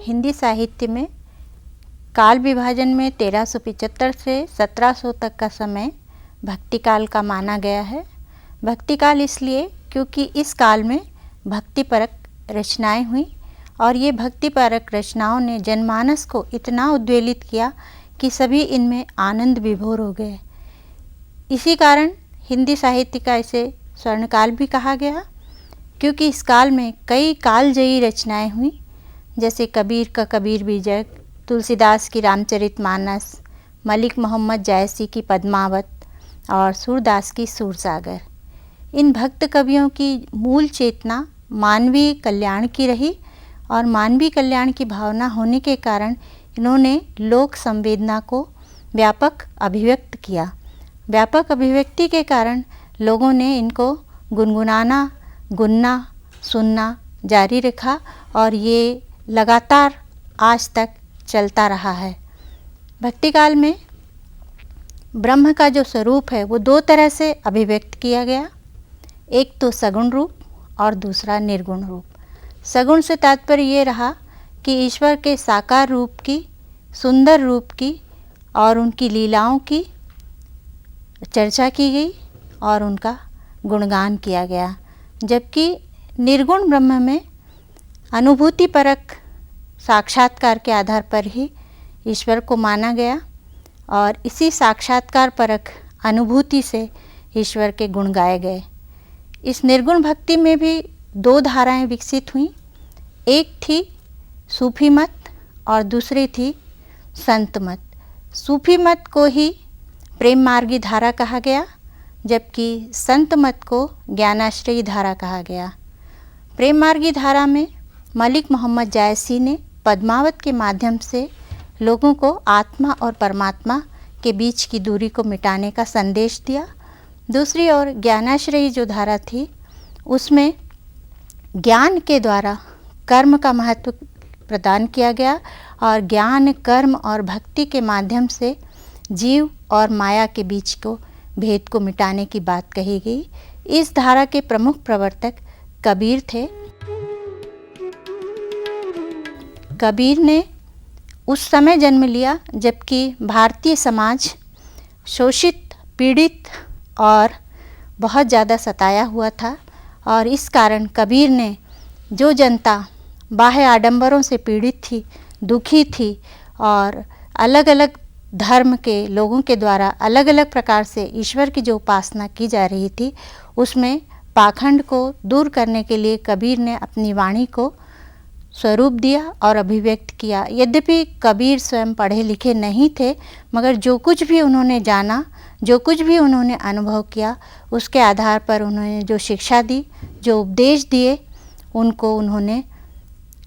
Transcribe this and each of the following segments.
हिंदी साहित्य में काल विभाजन में 1375 से 1700 तक का समय भक्ति काल का माना गया है। भक्ति काल इसलिए क्योंकि इस काल में भक्तिपरक रचनाएं हुई और ये भक्तिपरक रचनाओं ने जनमानस को इतना उद्वेलित किया कि सभी इनमें आनंद विभोर हो गए। इसी कारण हिंदी साहित्य का इसे स्वर्णकाल भी कहा गया, क्योंकि इस काल में कई कालजयी रचनाएं हुई, जैसे कबीर का कबीर बीजक, तुलसीदास की रामचरितमानस, मलिक मोहम्मद जायसी की पद्मावत और सूरदास की सूरसागर। इन भक्त कवियों की मूल चेतना मानवीय कल्याण की रही और मानवीय कल्याण की भावना होने के कारण इन्होंने लोक संवेदना को व्यापक अभिव्यक्त किया। व्यापक अभिव्यक्ति के कारण लोगों ने इनको गुनगुनाना, गुनना, सुनना जारी रखा और ये लगातार आज तक चलता रहा है। भक्ति काल में ब्रह्म का जो स्वरूप है वो दो तरह से अभिव्यक्त किया गया, एक तो सगुण रूप और दूसरा निर्गुण रूप। सगुण से तात्पर्य ये रहा कि ईश्वर के साकार रूप की, सुंदर रूप की और उनकी लीलाओं की चर्चा की गई और उनका गुणगान किया गया, जबकि निर्गुण ब्रह्म में अनुभूति परक साक्षात्कार के आधार पर ही ईश्वर को माना गया और इसी साक्षात्कार परक अनुभूति से ईश्वर के गुण गाए गए। इस निर्गुण भक्ति में भी दो धाराएं विकसित हुईं, एक थी सूफी मत और दूसरी थी संत मत। सूफी मत को ही प्रेम मार्गी धारा कहा गया, जबकि संत मत को ज्ञानाश्रयी धारा कहा गया। प्रेम मार्गी धारा में मलिक मोहम्मद जायसी ने पद्मावत के माध्यम से लोगों को आत्मा और परमात्मा के बीच की दूरी को मिटाने का संदेश दिया। दूसरी ओर ज्ञानाश्रयी जो धारा थी उसमें ज्ञान के द्वारा कर्म का महत्व प्रदान किया गया और ज्ञान, कर्म और भक्ति के माध्यम से जीव और माया के बीच को भेद को मिटाने की बात कही गई। इस धारा के प्रमुख प्रवर्तक कबीर थे। कबीर ने उस समय जन्म लिया जबकि भारतीय समाज शोषित, पीड़ित और बहुत ज़्यादा सताया हुआ था और इस कारण कबीर ने जो जनता बाह्य आडंबरों से पीड़ित थी, दुखी थी और अलग अलग धर्म के लोगों के द्वारा अलग अलग प्रकार से ईश्वर की जो उपासना की जा रही थी, उसमें पाखंड को दूर करने के लिए कबीर ने अपनी वाणी को स्वरूप दिया और अभिव्यक्त किया। यद्यपि कबीर स्वयं पढ़े लिखे नहीं थे, मगर जो कुछ भी उन्होंने जाना, जो कुछ भी उन्होंने अनुभव किया, उसके आधार पर उन्होंने जो शिक्षा दी, जो उपदेश दिए, उनको उन्होंने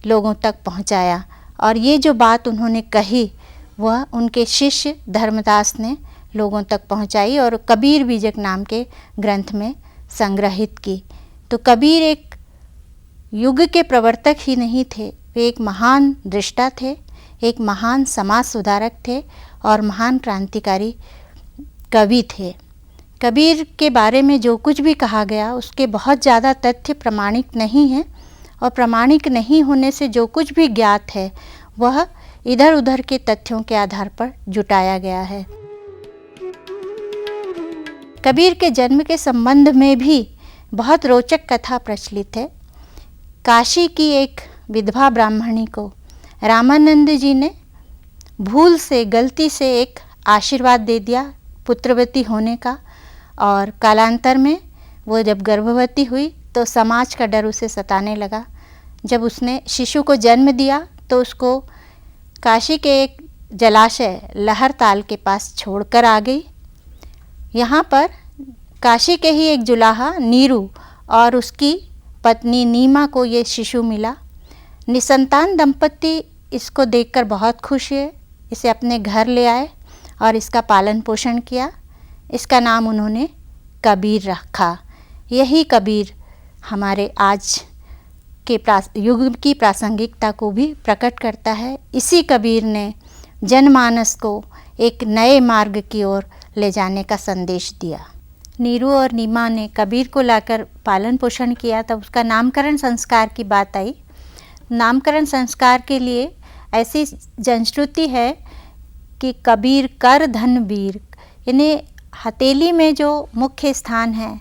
लोगों तक पहुंचाया। और ये जो बात उन्होंने कही वह उनके शिष्य धर्मदास ने लोगों तक पहुंचाई और कबीर बीजक नाम के ग्रंथ में संग्रहित की। तो कबीर एक युग के प्रवर्तक ही नहीं थे, वे एक महान दृष्टा थे, एक महान समाज सुधारक थे और महान क्रांतिकारी कवि थे। कबीर के बारे में जो कुछ भी कहा गया उसके बहुत ज़्यादा तथ्य प्रमाणिक नहीं हैं और प्रमाणिक नहीं होने से जो कुछ भी ज्ञात है वह इधर उधर के तथ्यों के आधार पर जुटाया गया है। कबीर के जन्म के संबंध में भी बहुत रोचक कथा प्रचलित है। काशी की एक विधवा ब्राह्मणी को रामानंद जी ने भूल से, गलती से एक आशीर्वाद दे दिया पुत्रवती होने का और कालांतर में वो जब गर्भवती हुई तो समाज का डर उसे सताने लगा। जब उसने शिशु को जन्म दिया तो उसको काशी के एक जलाशय लहरताल के पास छोड़कर आ गई। यहाँ पर काशी के ही एक जुलाहा नीरू और उसकी पत्नी नीमा को ये शिशु मिला। निसंतान दंपति इसको देखकर बहुत खुश हुए, इसे अपने घर ले आए और इसका पालन पोषण किया। इसका नाम उन्होंने कबीर रखा। यही कबीर हमारे आज के युग की प्रासंगिकता को भी प्रकट करता है। इसी कबीर ने जनमानस को एक नए मार्ग की ओर ले जाने का संदेश दिया। नीरू और नीमा ने कबीर को लाकर पालन पोषण किया, तब उसका नामकरण संस्कार की बात आई। नामकरण संस्कार के लिए ऐसी जनश्रुति है कि कबीर कर धन वीर, यानी हथेली में जो मुख्य स्थान है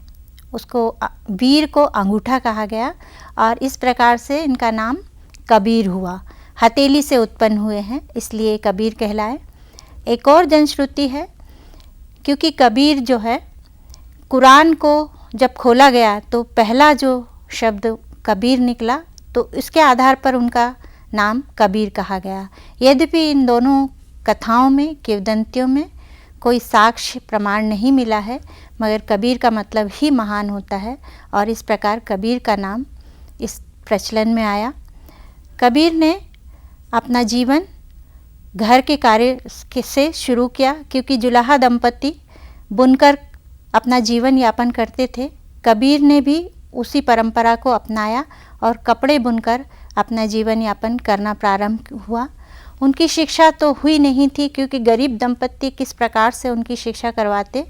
उसको वीर को अंगूठा कहा गया और इस प्रकार से इनका नाम कबीर हुआ। हथेली से उत्पन्न हुए हैं इसलिए कबीर कहलाए। एक और जनश्रुति है क्योंकि कबीर जो है, कुरान को जब खोला गया तो पहला जो शब्द कबीर निकला तो इसके आधार पर उनका नाम कबीर कहा गया। यद्यपि इन दोनों कथाओं में, किंवदंतियों में कोई साक्ष्य प्रमाण नहीं मिला है, मगर कबीर का मतलब ही महान होता है और इस प्रकार कबीर का नाम इस प्रचलन में आया। कबीर ने अपना जीवन घर के कार्य से शुरू किया क्योंकि जुलाहा दंपति बुनकर अपना जीवन यापन करते थे। कबीर ने भी उसी परंपरा को अपनाया और कपड़े बुनकर अपना जीवन यापन करना प्रारंभ हुआ। उनकी शिक्षा तो हुई नहीं थी क्योंकि गरीब दंपति किस प्रकार से उनकी शिक्षा करवाते।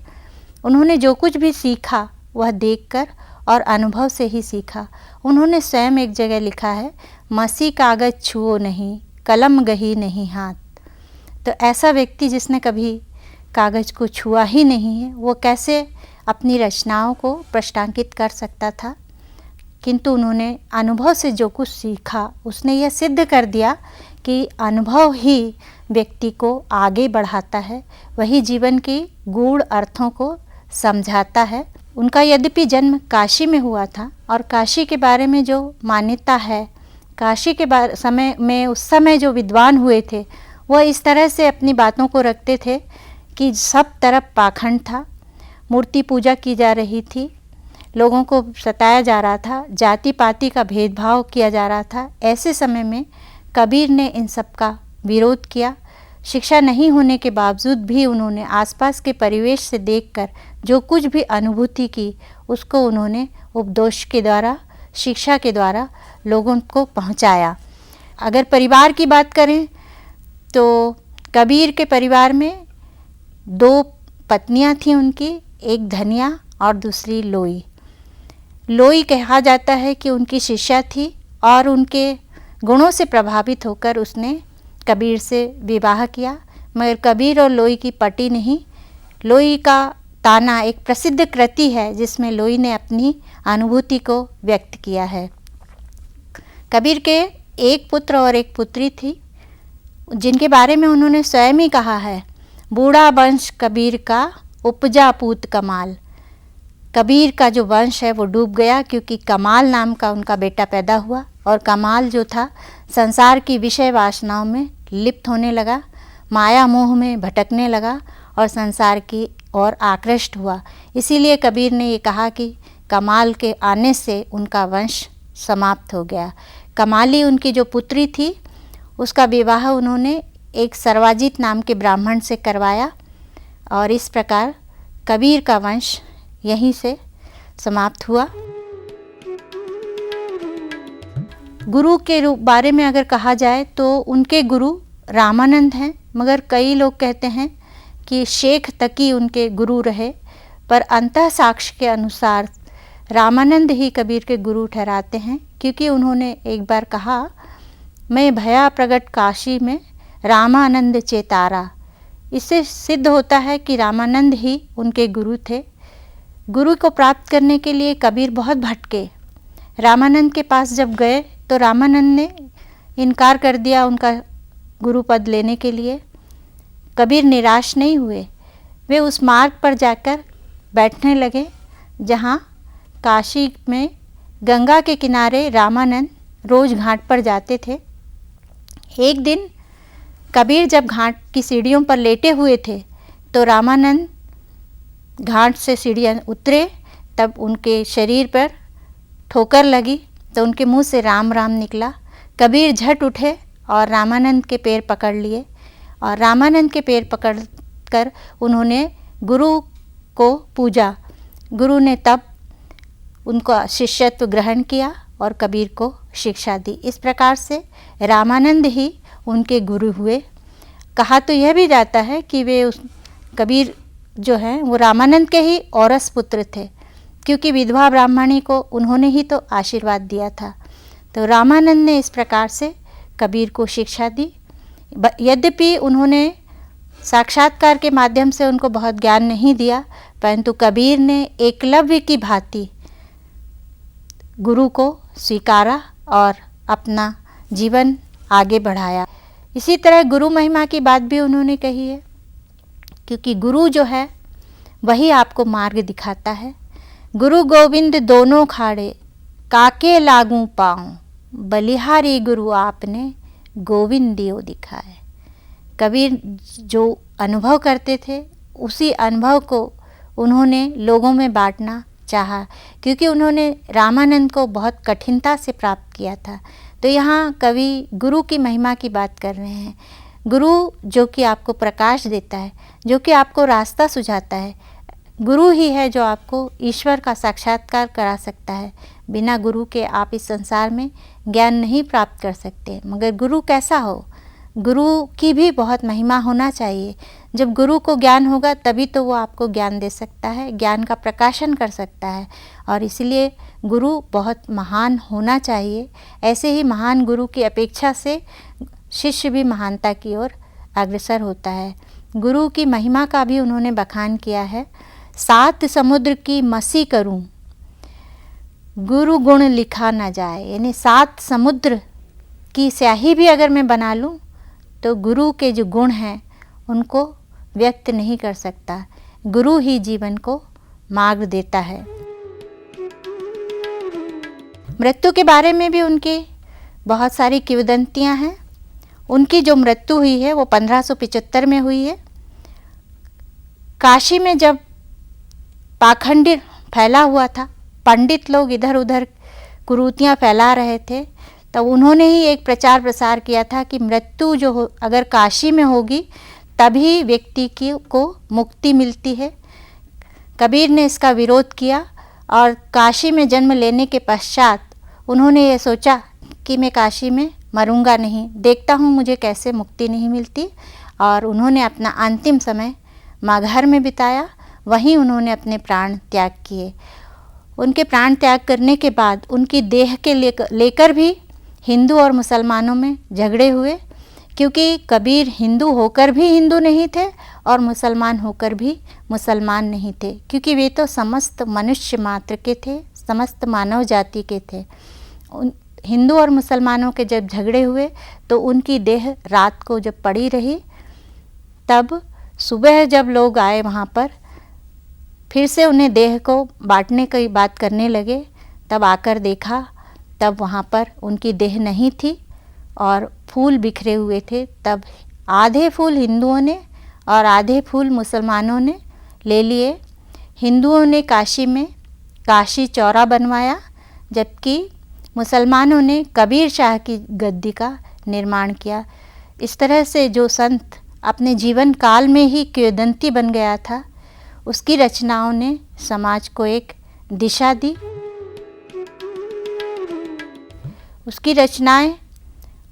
उन्होंने जो कुछ भी सीखा वह देखकर और अनुभव से ही सीखा। उन्होंने स्वयं एक जगह लिखा है, मसी कागज छुओ नहीं, कलम गही नहीं हाथ। तो ऐसा व्यक्ति जिसने कभी कागज़ को छुआ ही नहीं है, वो कैसे अपनी रचनाओं को प्रष्टांकित कर सकता था। किंतु उन्होंने अनुभव से जो कुछ सीखा उसने यह सिद्ध कर दिया कि अनुभव ही व्यक्ति को आगे बढ़ाता है, वही जीवन के गूढ़ अर्थों को समझाता है। उनका यद्यपि जन्म काशी में हुआ था और काशी के बारे में जो मान्यता है, काशी के समय में उस समय जो विद्वान हुए थे वह इस तरह से अपनी बातों को रखते थे कि सब तरफ पाखंड था, मूर्ति पूजा की जा रही थी, लोगों को सताया जा रहा था, जाति पाति का भेदभाव किया जा रहा था। ऐसे समय में कबीर ने इन सब का विरोध किया। शिक्षा नहीं होने के बावजूद भी उन्होंने आसपास के परिवेश से देखकर जो कुछ भी अनुभूति की उसको उन्होंने उपदेश के द्वारा, शिक्षा के द्वारा लोगों को पहुंचाया। अगर परिवार की बात करें तो कबीर के परिवार में 2 पत्नियां थीं उनकी, एक धनिया और दूसरी लोई। लोई कहा जाता है कि उनकी शिष्या थी और उनके गुणों से प्रभावित होकर उसने कबीर से विवाह किया, मगर कबीर और लोई की पटी नहीं। लोई का ताना एक प्रसिद्ध कृति है जिसमें लोई ने अपनी अनुभूति को व्यक्त किया है। कबीर के एक पुत्र और एक पुत्री थी जिनके बारे में उन्होंने स्वयं ही कहा है, बूढ़ा वंश कबीर का उपजा पूत कमाल। कबीर का जो वंश है वो डूब गया क्योंकि कमाल नाम का उनका बेटा पैदा हुआ और कमाल जो था संसार की विषय वासनाओं में लिप्त होने लगा, माया मोह में भटकने लगा और संसार की ओर आकृष्ट हुआ। इसीलिए कबीर ने ये कहा कि कमाल के आने से उनका वंश समाप्त हो गया। कमाली उनकी जो पुत्री थी उसका विवाह उन्होंने एक सर्वाजित नाम के ब्राह्मण से करवाया और इस प्रकार कबीर का वंश यहीं से समाप्त हुआ। गुरु के बारे में अगर कहा जाए तो उनके गुरु रामानंद हैं, मगर कई लोग कहते हैं कि शेख तकी उनके गुरु रहे, पर अंतः साक्ष्य के अनुसार रामानंद ही कबीर के गुरु ठहराते हैं क्योंकि उन्होंने एक बार कहा, मैं भया प्रगट काशी में रामानंद चेतारा। इससे सिद्ध होता है कि रामानंद ही उनके गुरु थे। गुरु को प्राप्त करने के लिए कबीर बहुत भटके। रामानंद के पास जब गए तो रामानंद ने इनकार कर दिया उनका गुरु पद लेने के लिए। कबीर निराश नहीं हुए, वे उस मार्ग पर जाकर बैठने लगे जहाँ काशी में गंगा के किनारे रामानंद रोज़ घाट पर जाते थे। एक दिन कबीर जब घाट की सीढ़ियों पर लेटे हुए थे तो रामानंद घाट से सीढ़ियाँ उतरे, तब उनके शरीर पर ठोकर लगी तो उनके मुंह से राम राम निकला। कबीर झट उठे और रामानंद के पैर पकड़ लिए और रामानंद के पैर पकड़कर उन्होंने गुरु को पूजा। गुरु ने तब उनको शिष्यत्व ग्रहण किया और कबीर को शिक्षा दी। इस प्रकार से रामानंद ही उनके गुरु हुए। कहा तो यह भी जाता है कि वे कबीर जो हैं वो रामानंद के ही औरस पुत्र थे क्योंकि विधवा ब्राह्मणी को उन्होंने ही तो आशीर्वाद दिया था। तो रामानंद ने इस प्रकार से कबीर को शिक्षा दी यद्यपि उन्होंने साक्षात्कार के माध्यम से उनको बहुत ज्ञान नहीं दिया, परंतु कबीर ने एकलव्य की भांति गुरु को स्वीकारा और अपना जीवन आगे बढ़ाया। इसी तरह गुरु महिमा की बात भी उन्होंने कही है, क्योंकि गुरु जो है वही आपको मार्ग दिखाता है। गुरु गोविंद दोनों खाड़े काके लागू पाऊँ, बलिहारी गुरु आपने गोविंद दियो दिखाए। कबीर जो अनुभव करते थे उसी अनुभव को उन्होंने लोगों में बांटना चाहा, क्योंकि उन्होंने रामानंद को बहुत कठिनता से प्राप्त किया था। तो यहाँ कवि गुरु की महिमा की बात कर रहे हैं। गुरु जो कि आपको प्रकाश देता है, जो कि आपको रास्ता सुझाता है, गुरु ही है जो आपको ईश्वर का साक्षात्कार करा सकता है। बिना गुरु के आप इस संसार में ज्ञान नहीं प्राप्त कर सकते। मगर गुरु कैसा हो? गुरु की भी बहुत महिमा होना चाहिए। जब गुरु को ज्ञान होगा तभी तो वो आपको ज्ञान दे सकता है, ज्ञान का प्रकाशन कर सकता है, और इसलिए गुरु बहुत महान होना चाहिए। ऐसे ही महान गुरु की अपेक्षा से शिष्य भी महानता की ओर अग्रसर होता है। गुरु की महिमा का भी उन्होंने बखान किया है। 7 समुद्र की मसी करूं, गुरु गुण लिखा न जाए। यानी 7 समुद्र की स्याही भी अगर मैं बना लूं तो गुरु के जो गुण हैं उनको व्यक्त नहीं कर सकता। गुरु ही जीवन को मार्ग देता है। मृत्यु के बारे में भी उनकी बहुत सारी किंवदंतियां हैं। उनकी जो मृत्यु हुई है वो 1575 में हुई है। काशी में जब पाखंड फैला हुआ था, पंडित लोग इधर उधर कुरीतियाँ फैला रहे थे, तब उन्होंने ही एक प्रचार प्रसार किया था कि मृत्यु जो हो अगर काशी में होगी तभी व्यक्ति की को मुक्ति मिलती है। कबीर ने इसका विरोध किया और काशी में जन्म लेने के पश्चात उन्होंने ये सोचा कि मैं काशी में मरूंगा नहीं, देखता हूँ मुझे कैसे मुक्ति नहीं मिलती, और उन्होंने अपना अंतिम समय माघर में बिताया। वहीं उन्होंने अपने प्राण त्याग किए। उनके प्राण त्याग करने के बाद उनकी देह के लेकर भी हिंदू और मुसलमानों में झगड़े हुए, क्योंकि कबीर हिंदू होकर भी हिंदू नहीं थे और मुसलमान होकर भी मुसलमान नहीं थे, क्योंकि वे तो समस्त मनुष्य मात्र के थे, समस्त मानव जाति के थे। हिंदू और मुसलमानों के जब झगड़े हुए तो उनकी देह रात को जब पड़ी रही, तब सुबह जब लोग आए वहाँ पर फिर से उन्हें देह को बांटने की बात करने लगे, तब आकर देखा तब वहाँ पर उनकी देह नहीं थी और फूल बिखरे हुए थे। तब आधे फूल हिंदुओं ने और आधे फूल मुसलमानों ने ले लिए। हिंदुओं ने काशी में काशी चौरा बनवाया, जबकि मुसलमानों ने कबीर शाह की गद्दी का निर्माण किया। इस तरह से जो संत अपने जीवन काल में ही किंवदंती बन गया था, उसकी रचनाओं ने समाज को एक दिशा दी। उसकी रचनाएं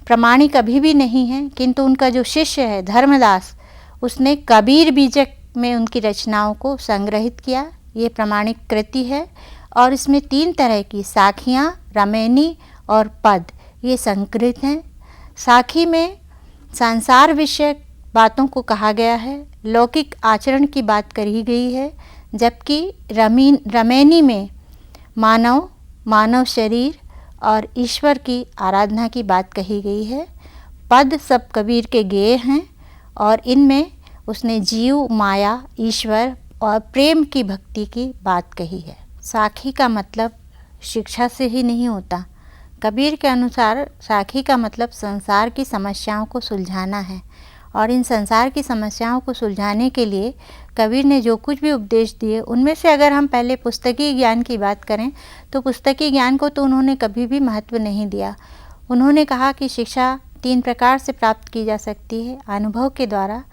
प्रामाणिक अभी भी नहीं हैं, किंतु उनका जो शिष्य है धर्मदास, उसने कबीर बीजक में उनकी रचनाओं को संग्रहित किया। ये प्रामाणिक कृति है और इसमें 3 तरह की साखियाँ, रमैनी और पद ये संकलित हैं। साखी में संसार विषयक बातों को कहा गया है, लौकिक आचरण की बात कही गई है, जबकि रमैनी में मानव शरीर और ईश्वर की आराधना की बात कही गई है। पद सब कबीर के गेय हैं और इनमें उसने जीव, माया, ईश्वर और प्रेम की भक्ति की बात कही है। साखी का मतलब शिक्षा से ही नहीं होता। कबीर के अनुसार साखी का मतलब संसार की समस्याओं को सुलझाना है, और इन संसार की समस्याओं को सुलझाने के लिए कबीर ने जो कुछ भी उपदेश दिए, उनमें से अगर हम पहले पुस्तकीय ज्ञान की बात करें तो पुस्तकीय ज्ञान को तो उन्होंने कभी भी महत्व नहीं दिया। उन्होंने कहा कि शिक्षा 3 प्रकार से प्राप्त की जा सकती है, अनुभव के द्वारा,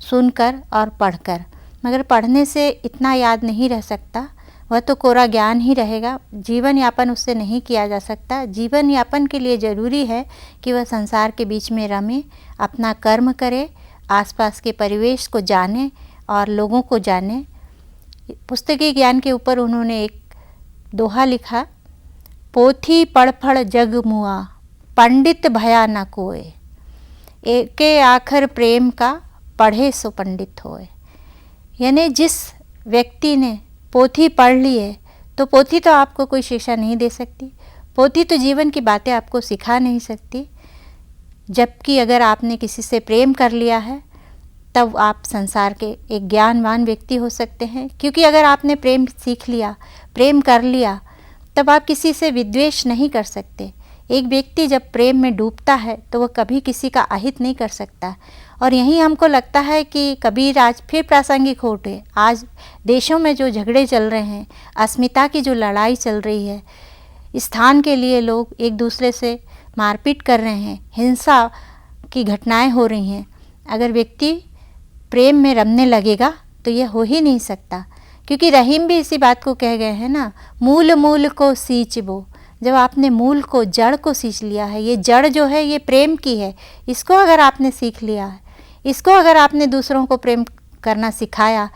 सुनकर और पढ़कर। मगर पढ़ने से इतना याद नहीं रह सकता, वह तो कोरा ज्ञान ही रहेगा, जीवन यापन उससे नहीं किया जा सकता। जीवन यापन के लिए ज़रूरी है कि वह संसार के बीच में रमे, अपना कर्म करे, आसपास के परिवेश को जाने और लोगों को जाने। पुस्तकीय ज्ञान के ऊपर उन्होंने एक दोहा लिखा, पोथी पढ़ जग मुआ, पंडित भया न कोय। एके आखर प्रेम का पढ़े सो पंडित होए। यानी जिस व्यक्ति ने पोथी पढ़ ली है तो पोथी तो आपको कोई शिक्षा नहीं दे सकती, पोथी तो जीवन की बातें आपको सिखा नहीं सकती। जबकि अगर आपने किसी से प्रेम कर लिया है तब आप संसार के एक ज्ञानवान व्यक्ति हो सकते हैं, क्योंकि अगर आपने प्रेम सीख लिया, प्रेम कर लिया, तब आप किसी से विद्वेष नहीं कर सकते। एक व्यक्ति जब प्रेम में डूबता है तो वह कभी किसी का अहित नहीं कर सकता। और यही हमको लगता है कि कबीर आज फिर प्रासंगिक हो उठे। आज देशों में जो झगड़े चल रहे हैं, अस्मिता की जो लड़ाई चल रही है, स्थान के लिए लोग एक दूसरे से मारपीट कर रहे हैं, हिंसा की घटनाएं हो रही हैं, अगर व्यक्ति प्रेम में रमने लगेगा तो ये हो ही नहीं सकता। क्योंकि रहीम भी इसी बात को कह गए हैं ना, मूल मूल को सींच बो। जब आपने मूल को, जड़ को सींच लिया है, ये जड़ जो है ये प्रेम की है, इसको अगर आपने सीख लिया है, इसको अगर आपने दूसरों को प्रेम करना सिखाया,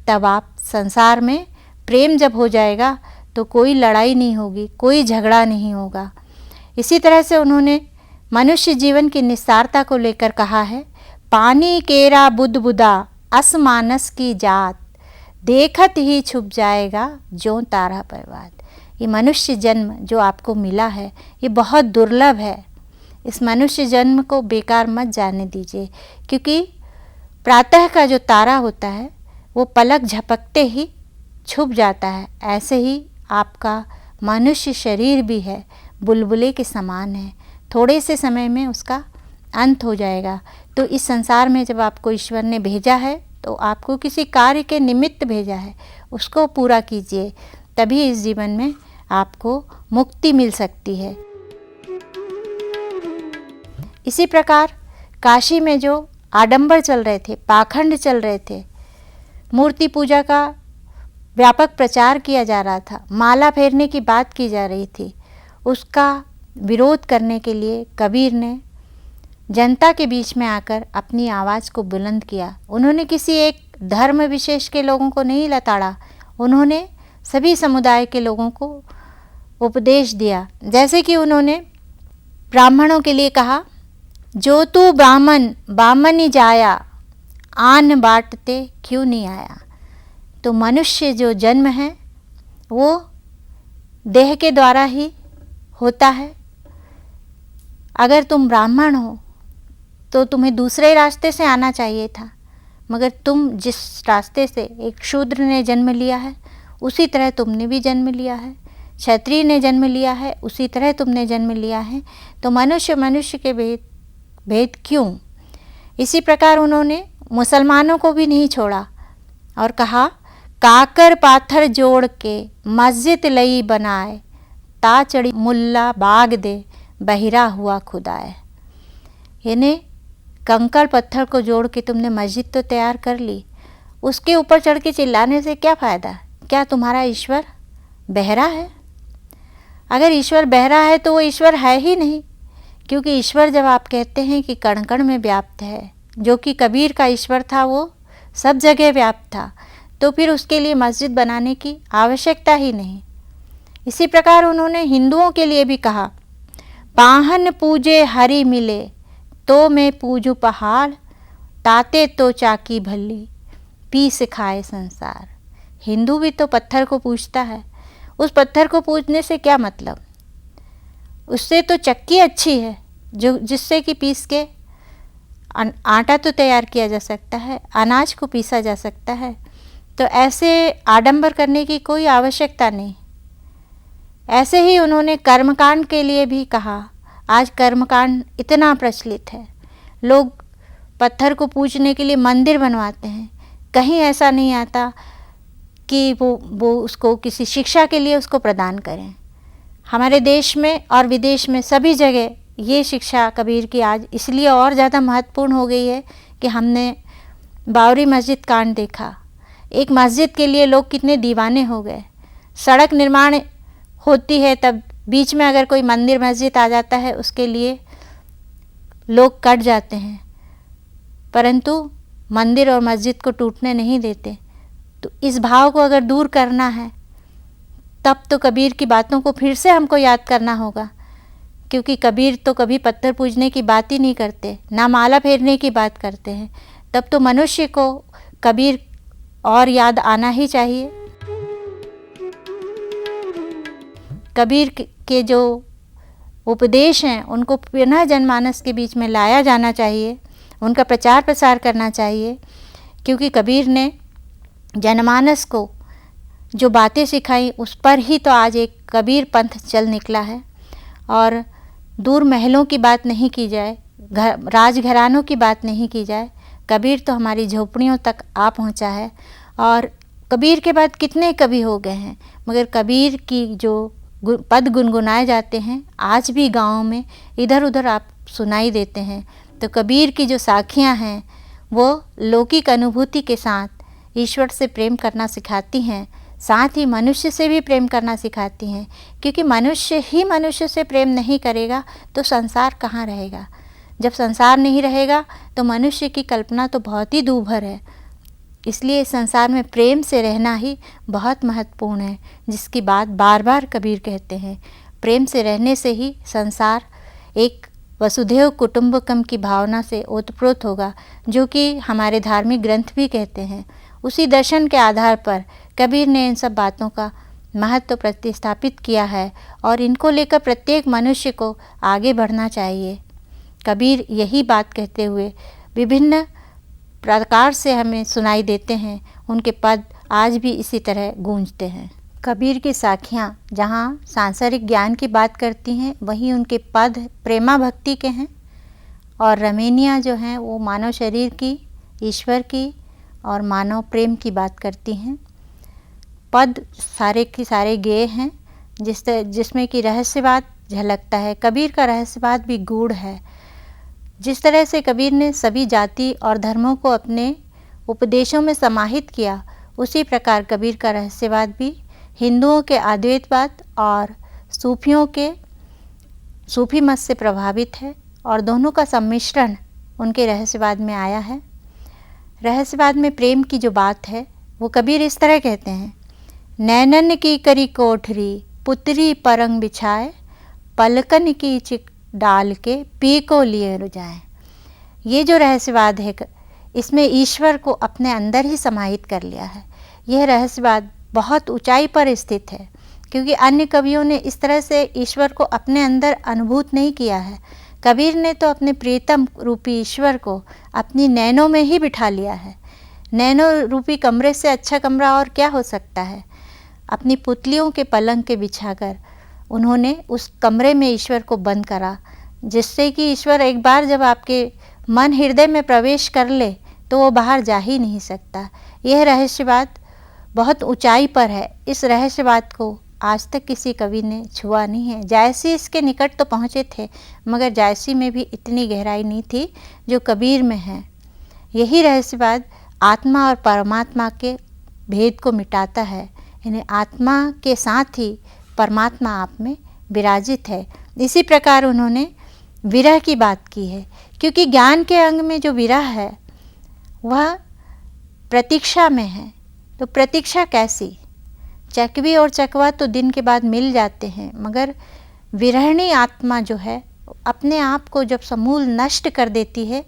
तब आप संसार में प्रेम जब हो जाएगा तो कोई लड़ाई नहीं होगी, कोई झगड़ा नहीं होगा। इसी तरह से उन्होंने मनुष्य जीवन की निस्सारता को लेकर कहा है, पानी केरा बुद बुदा असमानस की जात, देखत ही छुप जाएगा जो तारा परवात। ये मनुष्य जन्म जो आपको मिला है ये बहुत दुर्लभ है। इस मनुष्य जन्म को बेकार मत जाने दीजिए, क्योंकि प्रातः का जो तारा होता है वो पलक झपकते ही छुप जाता है। ऐसे ही आपका मनुष्य शरीर भी है, बुलबुले के समान है, थोड़े से समय में उसका अंत हो जाएगा। तो इस संसार में जब आपको ईश्वर ने भेजा है तो आपको किसी कार्य के निमित्त भेजा है, उसको पूरा कीजिए, तभी इस जीवन में आपको मुक्ति मिल सकती है। इसी प्रकार काशी में जो आडंबर चल रहे थे, पाखंड चल रहे थे, मूर्ति पूजा का व्यापक प्रचार किया जा रहा था, माला फेरने की बात की जा रही थी, उसका विरोध करने के लिए कबीर ने जनता के बीच में आकर अपनी आवाज़ को बुलंद किया। उन्होंने किसी एक धर्म विशेष के लोगों को नहीं लताड़ा, उन्होंने सभी समुदाय के लोगों को उपदेश दिया। जैसे कि उन्होंने ब्राह्मणों के लिए कहा, जो तू ब्राह्मण बामनी जाया, आन बाटते क्यों नहीं आया। तो मनुष्य जो जन्म है वो देह के द्वारा ही होता है। अगर तुम ब्राह्मण हो तो तुम्हें दूसरे रास्ते से आना चाहिए था, मगर तुम जिस रास्ते से एक शूद्र ने जन्म लिया है उसी तरह तुमने भी जन्म लिया है, क्षत्रिय ने जन्म लिया है उसी तरह तुमने जन्म लिया है, तो मनुष्य मनुष्य के भेद क्यों। इसी प्रकार उन्होंने मुसलमानों को भी नहीं छोड़ा और कहा, काकर पाथर जोड़ के मस्जिद लई बनाए, ता चढ़ी मुल्ला बाग दे बहिरा हुआ खुदाए। यानी कंकड़ पत्थर को जोड़ के तुमने मस्जिद तो तैयार कर ली, उसके ऊपर चढ़ के चिल्लाने से क्या फ़ायदा। क्या तुम्हारा ईश्वर बहरा है? अगर ईश्वर बहरा है तो वो ईश्वर है ही नहीं, क्योंकि ईश्वर जब आप कहते हैं कि कण कण में व्याप्त है, जो कि कबीर का ईश्वर था वो सब जगह व्याप्त था, तो फिर उसके लिए मस्जिद बनाने की आवश्यकता ही नहीं। इसी प्रकार उन्होंने हिंदुओं के लिए भी कहा, पाहन पूजे हरि मिले तो मैं पूजू पहाड़, ताते तो चाकी भल्ली पीस खाए संसार। हिंदू भी तो पत्थर को पूजता है, उस पत्थर को पूजने से क्या मतलब, उससे तो चक्की अच्छी है जो जिससे कि पीस के आटा तो तैयार किया जा सकता है, अनाज को पीसा जा सकता है। तो ऐसे आडंबर करने की कोई आवश्यकता नहीं। ऐसे ही उन्होंने कर्मकांड के लिए भी कहा। आज कर्मकांड इतना प्रचलित है, लोग पत्थर को पूजने के लिए मंदिर बनवाते हैं, कहीं ऐसा नहीं आता कि वो उसको किसी शिक्षा के लिए उसको प्रदान करें। हमारे देश में और विदेश में सभी जगह ये शिक्षा कबीर की आज इसलिए और ज़्यादा महत्वपूर्ण हो गई है कि हमने बावरी मस्जिद कांड देखा। एक मस्जिद के लिए लोग कितने दीवाने हो गए। सड़क निर्माण होती है तब बीच में अगर कोई मंदिर मस्जिद आ जाता है उसके लिए लोग कट जाते हैं, परंतु मंदिर और मस्जिद को टूटने नहीं देते। तो इस भाव को अगर दूर करना है तब तो कबीर की बातों को फिर से हमको याद करना होगा क्योंकि कबीर तो कभी पत्थर पूजने की बात ही नहीं करते, ना माला फेरने की बात करते हैं। तब तो मनुष्य को कबीर और याद आना ही चाहिए। कबीर के जो उपदेश हैं उनको पुनः जनमानस के बीच में लाया जाना चाहिए, उनका प्रचार प्रसार करना चाहिए, क्योंकि कबीर ने जनमानस को जो बातें सिखाई उस पर ही तो आज एक कबीर पंथ चल निकला है। और दूर महलों की बात नहीं की जाए, राजघरानों की बात नहीं की जाए, कबीर तो हमारी झोपड़ियों तक आ पहुंचा है। और कबीर के बाद कितने कवि हो गए हैं, मगर कबीर की जो पद गुनगुनाए जाते हैं आज भी गाँव में इधर उधर आप सुनाई देते हैं। तो कबीर की जो साखियाँ हैं वो लौकिक अनुभूति के साथ ईश्वर से प्रेम करना सिखाती हैं, साथ ही मनुष्य से भी प्रेम करना सिखाती हैं, क्योंकि मनुष्य ही मनुष्य से प्रेम नहीं करेगा तो संसार कहाँ रहेगा। जब संसार नहीं रहेगा तो मनुष्य की कल्पना तो बहुत ही दूभर है। इसलिए संसार में प्रेम से रहना ही बहुत महत्वपूर्ण है, जिसकी बात बार बार कबीर कहते हैं। प्रेम से रहने से ही संसार एक वसुधैव कुटुंबकम की भावना से ओतप्रोत होगा, जो कि हमारे धार्मिक ग्रंथ भी कहते हैं। उसी दर्शन के आधार पर कबीर ने इन सब बातों का महत्व प्रतिस्थापित किया है और इनको लेकर प्रत्येक मनुष्य को आगे बढ़ना चाहिए। कबीर यही बात कहते हुए विभिन्न प्रकार से हमें सुनाई देते हैं, उनके पद आज भी इसी तरह गूंजते हैं। कबीर की साखियाँ जहाँ सांसारिक ज्ञान की बात करती हैं, वहीं उनके पद प्रेमा भक्ति के हैं, और रमेनियाँ जो हैं वो मानव शरीर की, ईश्वर की और मानव प्रेम की बात करती हैं। पद सारे के सारे गेय हैं, जिसमें कि रहस्यवाद झलकता है। कबीर का रहस्यवाद भी गूढ़ है। जिस तरह से कबीर ने सभी जाति और धर्मों को अपने उपदेशों में समाहित किया, उसी प्रकार कबीर का रहस्यवाद भी हिंदुओं के अद्वैतवाद और सूफियों के सूफी मत से प्रभावित है, और दोनों का सम्मिश्रण उनके रहस्यवाद में आया है। रहस्यवाद में प्रेम की जो बात है वो कबीर इस तरह कहते हैं, नैनन की करी कोठरी पुतरी परंग बिछाए, पलकन की चिक डाल के पी को लिए रुझाए। ये जो रहस्यवाद है इसमें ईश्वर को अपने अंदर ही समाहित कर लिया है। यह रहस्यवाद बहुत ऊंचाई पर स्थित है, क्योंकि अन्य कवियों ने इस तरह से ईश्वर को अपने अंदर अनुभूत नहीं किया है। कबीर ने तो अपने प्रीतम रूपी ईश्वर को अपनी नैनों में ही बिठा लिया है। नैनों रूपी कमरे से अच्छा कमरा और क्या हो सकता है। अपनी पुतलियों के पलंग के बिछाकर उन्होंने उस कमरे में ईश्वर को बंद करा, जिससे कि ईश्वर एक बार जब आपके मन हृदय में प्रवेश कर ले तो वो बाहर जा ही नहीं सकता। यह रहस्यवाद बहुत ऊंचाई पर है। इस रहस्यवाद को आज तक किसी कवि ने छुआ नहीं है। जायसी इसके निकट तो पहुँचे थे, मगर जायसी में भी इतनी गहराई नहीं थी जो कबीर में है। यही रहस्यवाद आत्मा और परमात्मा के भेद को मिटाता है। यानी आत्मा के साथ ही परमात्मा आप में विराजित है। इसी प्रकार उन्होंने विरह की बात की है, क्योंकि ज्ञान के अंग में जो विरह है वह प्रतीक्षा में है। तो प्रतीक्षा कैसी? चकवी और चकवा तो दिन के बाद मिल जाते हैं, मगर विरहणी आत्मा जो है अपने आप को जब समूल नष्ट कर देती है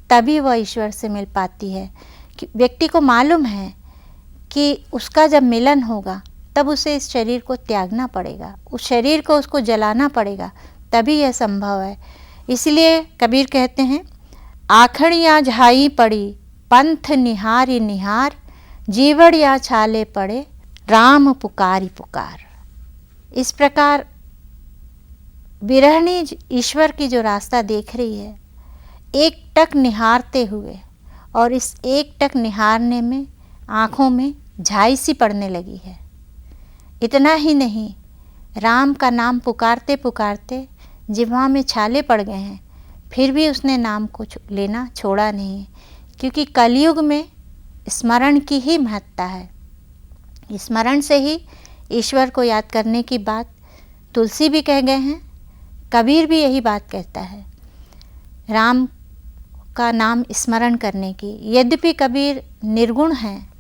तभी वह ईश्वर से मिल पाती है। व्यक्ति को मालूम है कि उसका जब मिलन होगा तब उसे इस शरीर को त्यागना पड़ेगा, उस शरीर को उसको जलाना पड़ेगा, तभी यह संभव है। इसलिए कबीर कहते हैं, आखड़ियाँ झाई पड़ी पंथ निहारी निहार, जीवड़ या छाले पड़े राम पुकारी पुकार। इस प्रकार विरहणी ईश्वर की जो रास्ता देख रही है, एक टक निहारते हुए, और इस एक टक निहारने में आँखों में झाई सी पड़ने लगी है। इतना ही नहीं, राम का नाम पुकारते पुकारते जिह्वा में छाले पड़ गए हैं, फिर भी उसने नाम को लेना छोड़ा नहीं, क्योंकि कलयुग में स्मरण की ही महत्ता है। स्मरण से ही ईश्वर को याद करने की बात तुलसी भी कह गए हैं, कबीर भी यही बात कहता है, राम का नाम स्मरण करने की। यद्यपि कबीर निर्गुण हैं,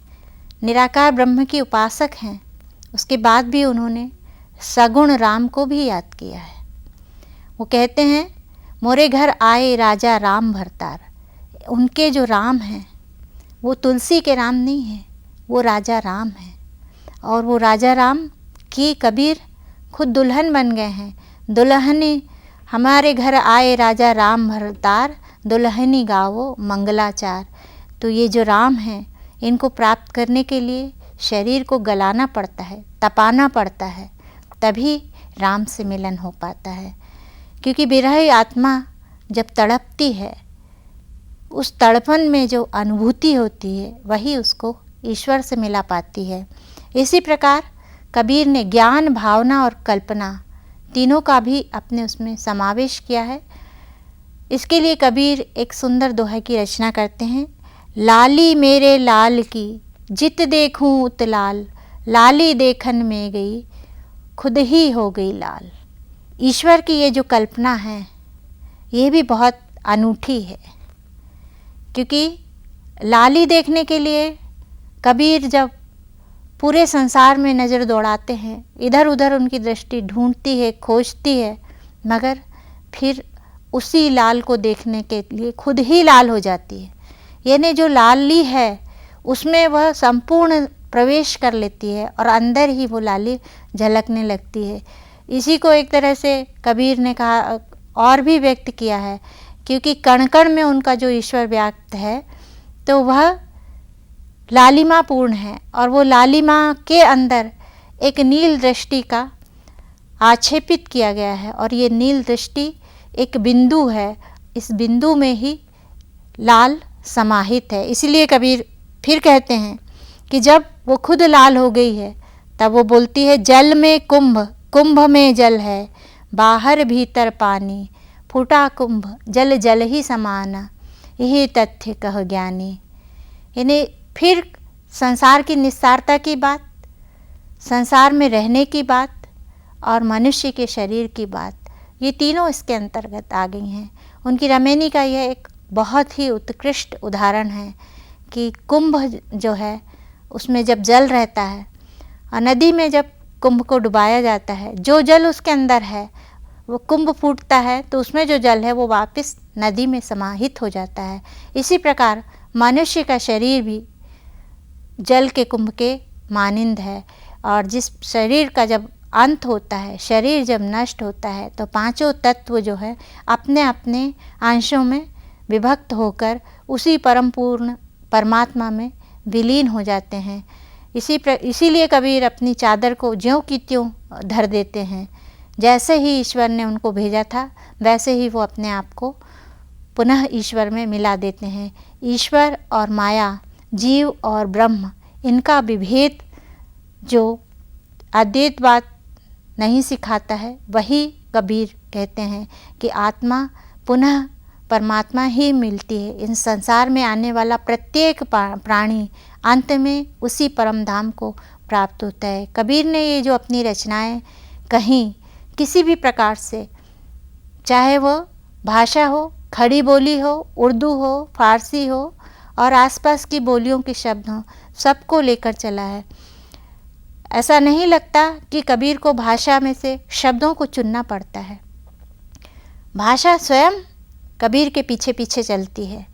निराकार ब्रह्म की उपासक हैं, उसके बाद भी उन्होंने सगुण राम को भी याद किया है। वो कहते हैं, मोरे घर आए राजा राम भरतार। उनके जो राम हैं वो तुलसी के राम नहीं हैं, वो राजा राम हैं। और वो राजा राम की कबीर खुद दुल्हन बन गए हैं। दुल्हनी हमारे घर आए राजा राम भरतार, दुल्हनी गावो मंगलाचार। तो ये जो राम हैं, इनको प्राप्त करने के लिए शरीर को गलाना पड़ता है, तपाना पड़ता है, तभी राम से मिलन हो पाता है। क्योंकि विरही आत्मा जब तड़पती है, उस तड़पन में जो अनुभूति होती है वही उसको ईश्वर से मिला पाती है। इसी प्रकार कबीर ने ज्ञान, भावना और कल्पना तीनों का भी अपने उसमें समावेश किया है। इसके लिए कबीर एक सुंदर दोहे की रचना करते हैं। लाली मेरे लाल की जित देखूं उत लाल, लाली देखन में गई खुद ही हो गई लाल। ईश्वर की ये जो कल्पना है ये भी बहुत अनूठी है, क्योंकि लाली देखने के लिए कबीर जब पूरे संसार में नज़र दौड़ाते हैं, इधर उधर उनकी दृष्टि ढूंढती है, खोजती है, मगर फिर उसी लाल को देखने के लिए खुद ही लाल हो जाती है। यानी जो लाली है उसमें वह संपूर्ण प्रवेश कर लेती है और अंदर ही वो लाली झलकने लगती है। इसी को एक तरह से कबीर ने कहा और भी व्यक्त किया है, क्योंकि कण कण में उनका जो ईश्वर व्याप्त है तो वह लालिमा पूर्ण है, और वो लालिमा के अंदर एक नील दृष्टि का आक्षेपित किया गया है, और ये नील दृष्टि एक बिंदु है, इस बिंदु में ही लाल समाहित है। इसलिए कबीर फिर कहते हैं कि जब वो खुद लाल हो गई है तब वो बोलती है, जल में कुंभ, कुंभ में जल है, बाहर भीतर पानी, फूटा कुंभ जल जल ही समाना, यही तथ्य कह ज्ञानी। यानी फिर संसार की निस्सारता की बात, संसार में रहने की बात और मनुष्य के शरीर की बात, ये तीनों इसके अंतर्गत आ गई हैं। उनकी रमेनी का यह एक बहुत ही उत्कृष्ट उदाहरण है कि कुंभ जो है उसमें जब जल रहता है और नदी में जब कुंभ को डुबाया जाता है, जो जल उसके अंदर है वो कुंभ फूटता है तो उसमें जो जल है वो वापस नदी में समाहित हो जाता है। इसी प्रकार मनुष्य का शरीर भी जल के कुंभ के मानिंद है, और जिस शरीर का जब अंत होता है, शरीर जब नष्ट होता है, तो पांचों तत्व जो है अपने अपने अंशों में विभक्त होकर उसी परम पूर्ण परमात्मा में विलीन हो जाते हैं। इसीलिए कबीर अपनी चादर को ज्यों की त्यों धर देते हैं। जैसे ही ईश्वर ने उनको भेजा था वैसे ही वो अपने आप को पुनः ईश्वर में मिला देते हैं। ईश्वर और माया, जीव और ब्रह्म, इनका विभेद जो अद्वैतवाद नहीं सिखाता है वही कबीर कहते हैं कि आत्मा पुनः परमात्मा ही मिलती है। इन संसार में आने वाला प्रत्येक प्राणी अंत में उसी परम धाम को प्राप्त होता है। कबीर ने ये जो अपनी रचनाएं कहीं किसी भी प्रकार से, चाहे वो भाषा हो, खड़ी बोली हो, उर्दू हो, फारसी हो और आसपास की बोलियों के शब्द हों, सबको लेकर चला है। ऐसा नहीं लगता कि कबीर को भाषा में से शब्दों को चुनना पड़ता है। भाषा स्वयं कबीर के पीछे पीछे चलती है।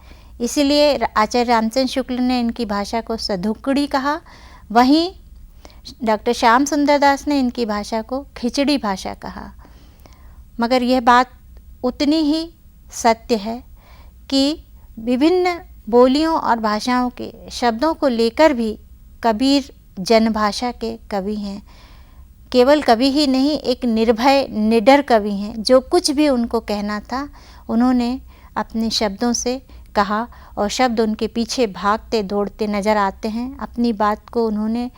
इसीलिए आचार्य रामचंद्र शुक्ल ने इनकी भाषा को सधुकड़ी कहा, वहीं डॉक्टर श्याम सुंदर दास ने इनकी भाषा को खिचड़ी भाषा कहा। मगर यह बात उतनी ही सत्य है कि विभिन्न बोलियों और भाषाओं के शब्दों को लेकर भी कबीर जनभाषा के कवि हैं। केवल कवि ही नहीं, एक निर्भय निडर कवि हैं। जो कुछ भी उनको कहना था उन्होंने अपने शब्दों से कहा, और शब्द उनके पीछे भागते दौड़ते नज़र आते हैं। अपनी बात को उन्होंने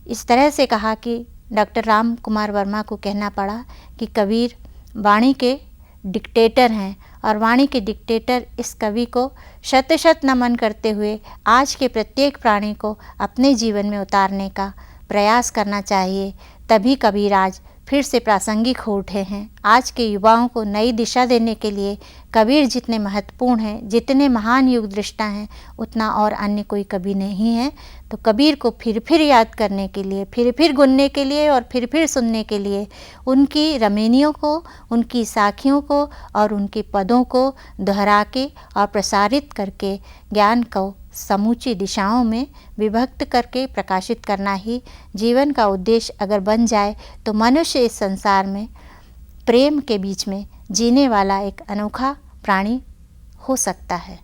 इस तरह से कहा कि डॉक्टर राम कुमार वर्मा को कहना पड़ा कि कबीर वाणी के डिक्टेटर हैं, और वाणी के डिक्टेटर इस कवि को शत शत नमन करते हुए आज के प्रत्येक प्राणी को अपने जीवन में उतारने का प्रयास करना चाहिए। तभी कबीर आज फिर से प्रासंगिक हो उठे हैं। आज के युवाओं को नई दिशा देने के लिए कबीर जितने महत्वपूर्ण हैं, जितने महान युग दृष्टा हैं, उतना और अन्य कोई कवि नहीं है। तो कबीर को फिर याद करने के लिए, फिर गुनने के लिए और फिर सुनने के लिए उनकी रमैनियों को, उनकी साखियों को और उनके पदों को दोहरा के और प्रसारित करके ज्ञान को समूची दिशाओं में विभक्त करके प्रकाशित करना ही जीवन का उद्देश्य अगर बन जाए तो मनुष्य इस संसार में प्रेम के बीच में जीने वाला एक अनोखा प्राणी हो सकता है।